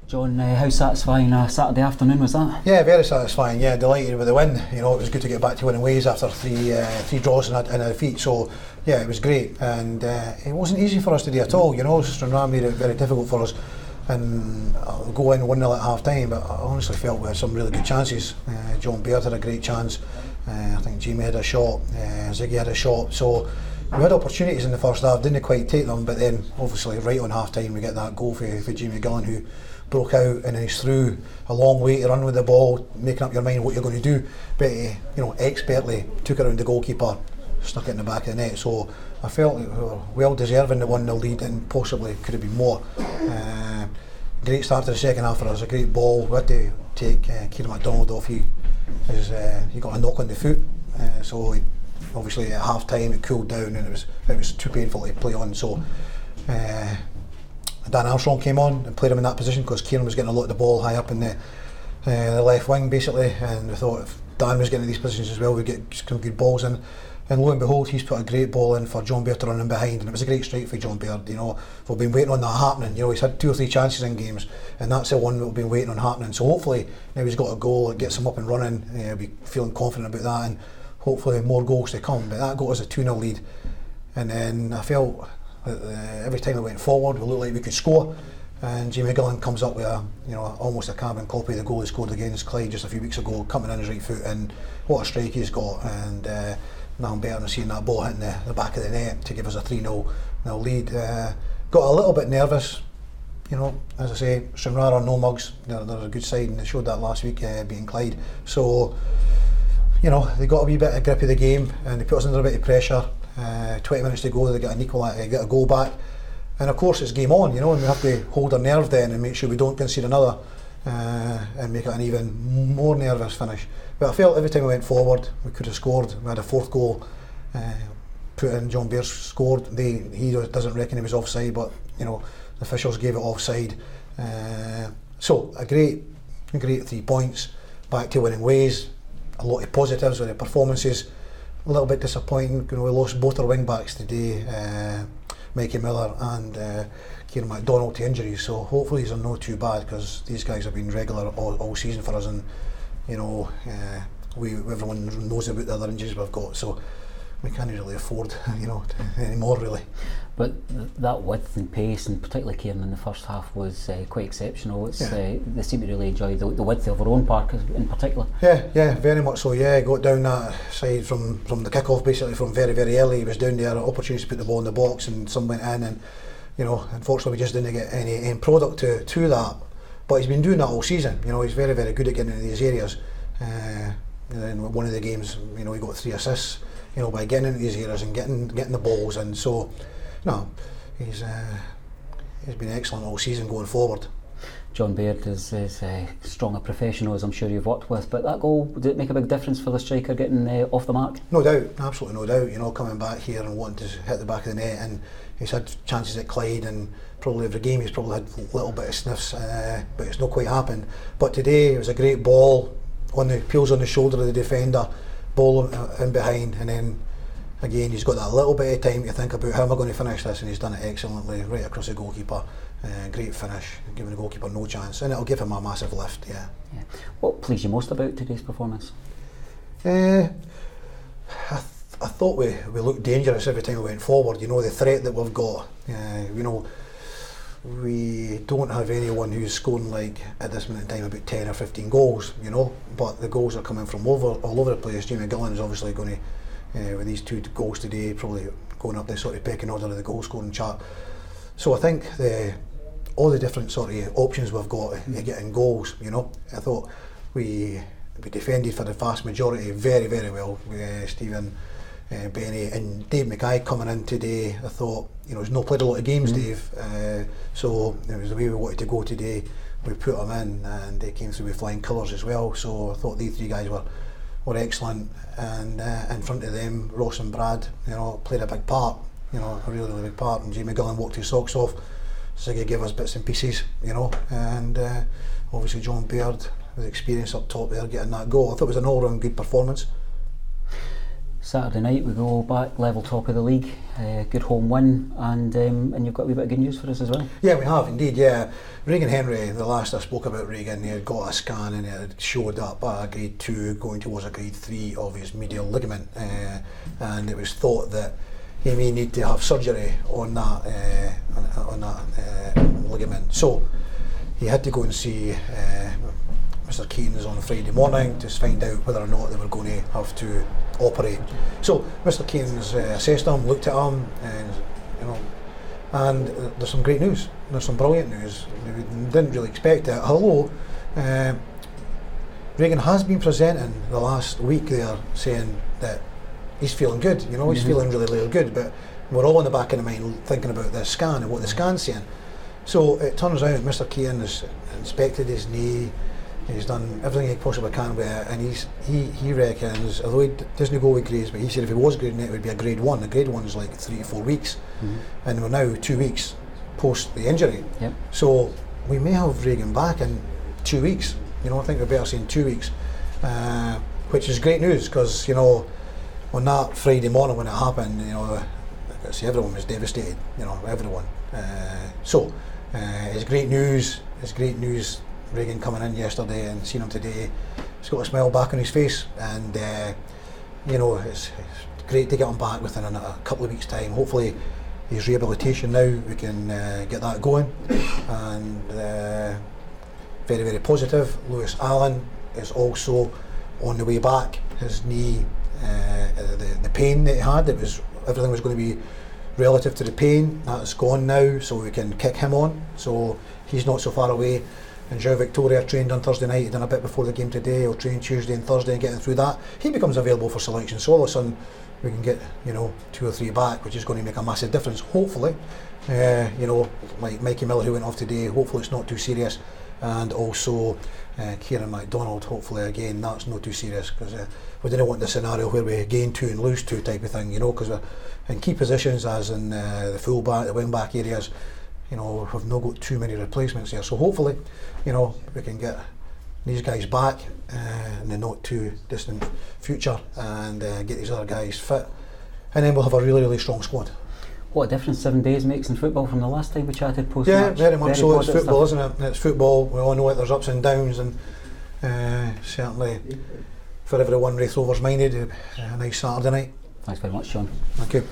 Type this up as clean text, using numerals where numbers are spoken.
John, how satisfying a Saturday afternoon was that? Yeah, very satisfying. Yeah, delighted with the win. You know, it was good to get back to winning ways after three draws and a defeat. So yeah, it was great, and it wasn't easy for us today at all. You know, Stranraer made it very difficult for us, and go in 1-0 at half time. But I honestly felt we had some really good chances. John Baird had a great chance. I think Jamie had a shot. Ziggy had a shot. So we had opportunities in the first half, didn't quite take them. But then, obviously, right on half time, we get that goal for Jamie McGlynn, who broke out, and then he's through a long way to run with the ball, making up your mind what you're going to do. But you know, expertly took it around the goalkeeper, stuck it in the back of the net. So I felt we were well deserving the 1-0 lead, and possibly could have been more. Great start to the second half for us, a great ball. We had to take Kieran McDonald off. He got a knock on the foot, so obviously at half time it cooled down, and it was too painful to play on. So Dan Armstrong came on and played him in that position because Kieran was getting a lot of the ball high up in the left wing basically, and we thought if Dan was getting in these positions as well, we'd get some good balls in. And lo and behold, he's put a great ball in for John Baird to run in behind, and it was a great strike for John Baird. You know, we've been waiting on that happening. You know, he's had 2 or 3 chances in games, and that's the one that we've been waiting on happening. So hopefully now he's got a goal, it gets him up and running. He'll be feeling confident about that, and hopefully more goals to come. But that got us a 2-0 lead, and then I felt that every time we went forward, we looked like we could score. And Jamie McGlynn comes up with almost a carbon copy of the goal he scored against Clyde just a few weeks ago, coming in his right foot, and what a strike he's got. And nothing better than seeing that ball hitting the back of the net to give us a 3-0 lead. Got a little bit nervous, you know, as I say, Stranraer are no mugs, they're a good side, and they showed that last week beating Clyde. So, you know, they got a wee bit of grip of the game, and they put us under a bit of pressure. 20 minutes to go, they get a goal back, and of course it's game on, you know, and we have to hold our nerve then and make sure we don't concede another, and make it an even more nervous finish. But I felt every time we went forward we could have scored. We had a 4th goal put in, John Baird scored. He doesn't reckon he was offside, but you know, the officials gave it offside. So a great 3 points, back to winning ways, a lot of positives with the performances. A little bit disappointing, you know, we lost both our wing backs today, Mikey Miller and Kieran McDonald, to injuries. So hopefully these are not too bad, because these guys have been regular all season for us, and you know, everyone knows about the other injuries we've got, so we can't really afford, you know, anymore really. But that width and pace, and particularly Kieran in the first half, was quite exceptional. They seem to really enjoy the width of our own park in particular. Yeah, very much so. Yeah, got down that side from the kick-off, basically from very, very early. He was down there, opportunity to put the ball in the box, and some went in, and you know, unfortunately we just didn't get any end product to that. But he's been doing that all season. You know, he's very, very good at getting into these areas. And in one of the games, you know, he got 3 assists, you know, by getting into these areas and getting the balls. And so, no, he's been excellent all season going forward. John Baird is as strong a professional as I'm sure you've worked with, but that goal, did it make a big difference for the striker getting off the mark? No doubt, absolutely no doubt. You know, coming back here and wanting to hit the back of the net, and he's had chances at Clyde, and probably every game he's probably had a little bit of sniffs, but it's not quite happened. But today it was a great ball, peels on the shoulder of the defender, ball in behind, and then again he's got that little bit of time to think about how am I going to finish this, and he's done it excellently right across the goalkeeper. Great finish, giving the goalkeeper no chance, and it'll give him a massive lift. Yeah. What pleased you most about today's performance? I thought we looked dangerous every time we went forward. You know, the threat that we've got. You know, we don't have anyone who's scoring like at this minute in time about 10 or 15 goals. You know, but the goals are coming from all over the place. Jamie McGlynn is obviously going to, with these 2 goals today, probably going up the sort of pecking order of the goal scoring chart. So I think all the different sort of options we've got to getting goals, you know, I thought we defended for the vast majority very, very well. Stephen, Benny and Dave Mackay coming in today, I thought, you know, he's not played a lot of games, Dave, so it was the way we wanted to go today. We put them in, and they came through with flying colours as well. So I thought these 3 guys were excellent, and in front of them, Ross and Brad, you know, played a big part, you know, a really, really big part. And Jamie McGlynn walked his socks off. Ziggy gave us bits and pieces, you know, and obviously John Baird with experience up top there getting that goal. I thought it was an all-round good performance. Saturday night we go back level top of the league, good home win, and you've got a wee bit of good news for us as well. Yeah, we have indeed. Yeah, Regan Henry, the last I spoke about Regan, he had got a scan and it had showed up a grade 2 going towards a grade 3 of his medial ligament, and it was thought that he may need to have surgery on that ligament. So he had to go and see Mr. Keaton's on Friday morning to find out whether or not they were going to have to operate. So Mr. Keaton's assessed him, looked at him, and there's some great news. There's some brilliant news. We didn't really expect it. Although Regan has been presenting the last week there, saying that he's feeling good. He's feeling really, really good. But we're all in the back of the mind thinking about the scan and what the scan's saying. So it turns out Mr. Keaton has inspected his knee. He's done everything he possibly can with it, and he reckons, although he doesn't go with grades, but he said if he was grading it would be a grade 1. A grade 1 is like 3 to 4 weeks, and we're now 2 weeks post the injury. Yep. So we may have Regan back in 2 weeks. I think we're better saying 2 weeks, which is great news, because on that Friday morning when it happened, everyone was devastated. Everyone. So it's great news. It's great news. Regan coming in yesterday and seeing him today, he's got a smile back on his face, and it's great to get him back within a couple of weeks' time. Hopefully his rehabilitation now, we can get that going, and very, very positive. Lewis Allen is also on the way back. His knee, the pain that he had, everything was going to be relative to the pain. That's gone now, so we can kick him on, so he's not so far away. And João Victoria trained on Thursday night, he done a bit before the game today. He'll train Tuesday and Thursday, and getting through that, he becomes available for selection. So all of a sudden we can get 2 or 3 back, which is going to make a massive difference, hopefully. Like Mikey Miller, who went off today, hopefully it's not too serious. And also Kieran MacDonald, hopefully again that's not too serious, because we didn't want the scenario where we gain 2 and lose 2 type of thing, because we're in key positions, as in the full back, the wing back areas. We've not got too many replacements here, so hopefully, we can get these guys back in the not too distant future, and get these other guys fit, and then we'll have a really, really strong squad. What a difference 7 days makes in football from the last time we chatted post-match. Yeah, very much so. It's football, stuff. Isn't it? It's football. We all know it. There's ups and downs, and certainly for everyone Raith Rovers minded, a nice Saturday night. Thanks very much, Sean. Thank you.